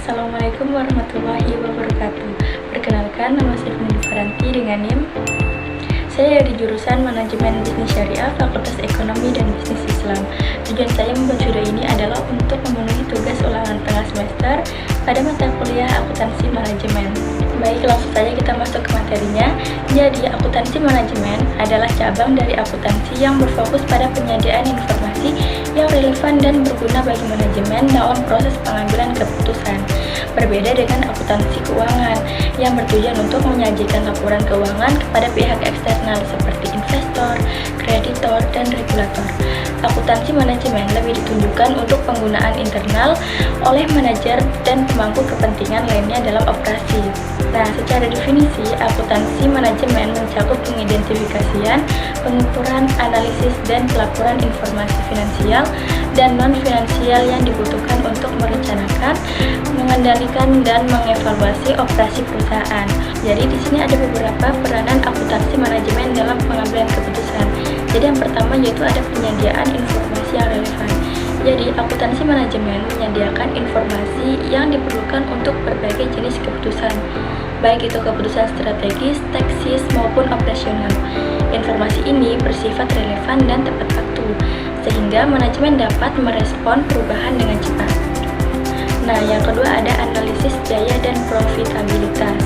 Assalamualaikum warahmatullahi wabarakatuh. Perkenalkan, nama saya Feni Faranti dengan NIM. Saya di jurusan Manajemen Bisnis Syariah, Fakultas Ekonomi dan Bisnis Islam. Tujuan saya membuat video ini adalah untuk memenuhi tugas ulangan tengah semester pada mata kuliah Akuntansi Manajemen. Baik, langsung saja kita masuk ke materinya. Jadi, akuntansi manajemen adalah cabang dari akuntansi yang berfokus pada penyediaan informasi yang relevan dan berguna bagi manajemen dalam proses pengambilan keputusan. Berbeda dengan akuntansi keuangan yang bertujuan untuk menyajikan laporan keuangan kepada pihak eksternal seperti investor, kreditor, dan regulator. Akuntansi manajemen lebih ditunjukkan untuk penggunaan internal oleh manajer dan pemangku kepentingan lainnya dalam operasi. Nah, secara definisi, akuntansi manajemen mencakup pengidentifikasian, pengukuran, analisis, dan pelaporan informasi finansial dan non-finansial yang dibutuhkan untuk merencanakan, mengendalikan, dan mengevaluasi operasi perusahaan. Jadi di sini ada beberapa peranan akuntansi manajemen dalam pengambilan keputusan. Jadi yang pertama yaitu ada penyediaan informasi yang relevan. Jadi akuntansi manajemen menyediakan informasi yang diperlukan untuk berbagai jenis keputusan, baik itu keputusan strategis, taktis, maupun operasional. Informasi ini bersifat relevan dan tepat waktu, sehingga manajemen dapat merespon perubahan dengan cepat. Nah, yang kedua ada analisis biaya dan profitabilitas.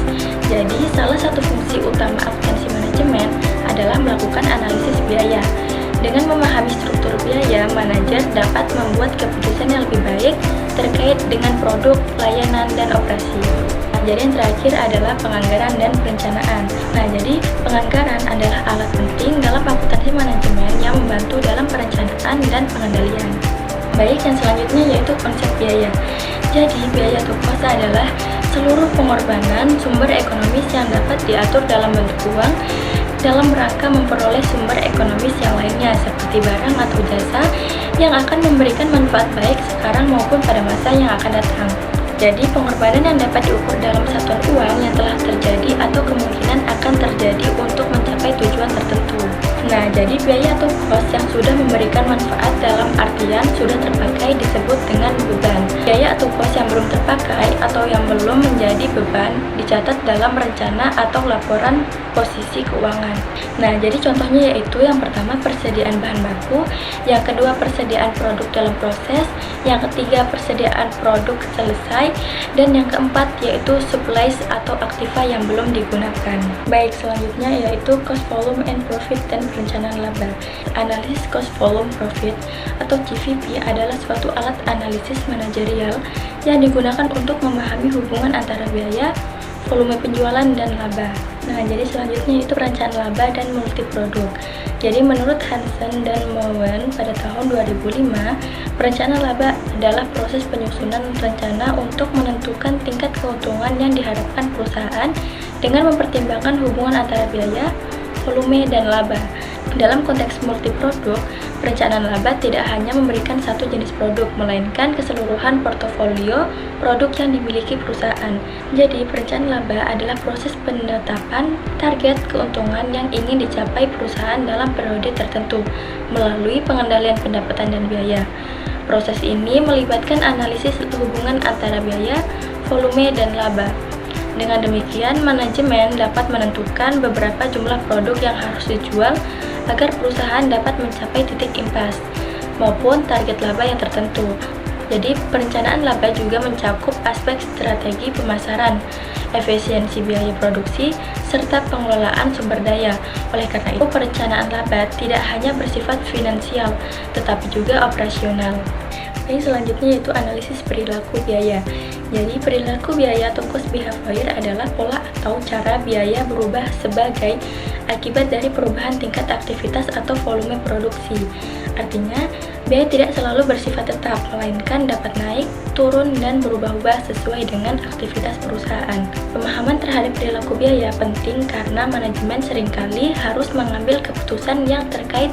Jadi, salah satu fungsi utama akuntansi manajemen adalah melakukan analisis biaya. Dengan memahami struktur biaya, manajer dapat membuat keputusan yang lebih baik terkait dengan produk, layanan, dan operasi. Nah, jadi yang terakhir adalah penganggaran dan perencanaan. Nah, jadi penganggaran adalah alat penting dalam akuntansi manajemen yang membantu dalam perencanaan dan pengendalian. Baik, yang selanjutnya yaitu konsep biaya. Jadi, biaya atau cost adalah seluruh pengorbanan sumber ekonomis yang dapat diatur dalam bentuk uang dalam rangka memperoleh sumber ekonomis yang lainnya seperti barang atau jasa yang akan memberikan manfaat baik sekarang maupun pada masa yang akan datang. Jadi, pengorbanan yang dapat diukur dalam satuan uang yang telah terjadi atau kemungkinan akan terjadi untuk mencapai tujuan tertentu. Nah, jadi biaya atau cost yang sudah memberikan manfaat dalam artian sudah terpakai disebut dengan beban. Biaya atau cost yang belum terpakai atau yang belum menjadi beban dicatat dalam rencana atau laporan posisi keuangan. Nah, jadi contohnya yaitu yang pertama persediaan bahan baku, yang kedua persediaan produk dalam proses, yang ketiga persediaan produk selesai, dan yang keempat yaitu supplies atau aktiva yang belum digunakan. Baik, selanjutnya yaitu cost volume and profit dan perencanaan laba. Analisis cost volume profit atau CVP adalah suatu alat analisis manajerial yang digunakan untuk memahami hubungan antara biaya, volume penjualan, dan laba. Nah, jadi selanjutnya itu perencanaan laba dan multiproduk. Jadi menurut Hansen dan Mowen pada tahun 2005, perencanaan laba adalah proses penyusunan rencana untuk menentukan tingkat keuntungan yang diharapkan perusahaan dengan mempertimbangkan hubungan antara biaya, volume, dan laba. Dalam konteks multiproduk, perencanaan laba tidak hanya memberikan satu jenis produk, melainkan keseluruhan portofolio produk yang dimiliki perusahaan. Jadi, perencanaan laba adalah proses penetapan target keuntungan yang ingin dicapai perusahaan dalam periode tertentu melalui pengendalian pendapatan dan biaya. Proses ini melibatkan analisis hubungan antara biaya, volume, dan laba. Dengan demikian, manajemen dapat menentukan beberapa jumlah produk yang harus dijual agar perusahaan dapat mencapai titik impas maupun target laba yang tertentu. Jadi, perencanaan laba juga mencakup aspek strategi pemasaran, efisiensi biaya produksi, serta pengelolaan sumber daya. Oleh karena itu, perencanaan laba tidak hanya bersifat finansial, tetapi juga operasional. Ini selanjutnya yaitu analisis perilaku biaya. Jadi perilaku biaya atau cost behavior adalah pola atau cara biaya berubah sebagai akibat dari perubahan tingkat aktivitas atau volume produksi. Artinya, biaya tidak selalu bersifat tetap, melainkan dapat naik, turun, dan berubah-ubah sesuai dengan aktivitas perusahaan. Pemahaman terhadap perilaku biaya penting karena manajemen seringkali harus mengambil keputusan yang terkait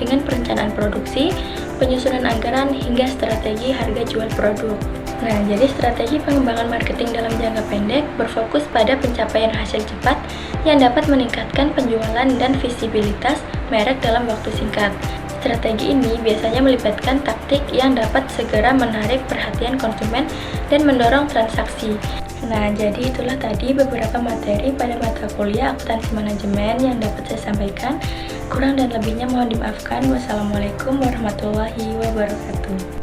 dengan perencanaan produksi, penyusunan anggaran, hingga strategi harga jual produk. Nah, jadi strategi pengembangan marketing dalam jangka pendek berfokus pada pencapaian hasil cepat yang dapat meningkatkan penjualan dan visibilitas merek dalam waktu singkat. Strategi ini biasanya melibatkan taktik yang dapat segera menarik perhatian konsumen dan mendorong transaksi. Nah, jadi itulah tadi beberapa materi pada mata kuliah akuntansi manajemen yang dapat saya sampaikan. Kurang dan lebihnya mohon dimaafkan. Wassalamualaikum warahmatullahi wabarakatuh.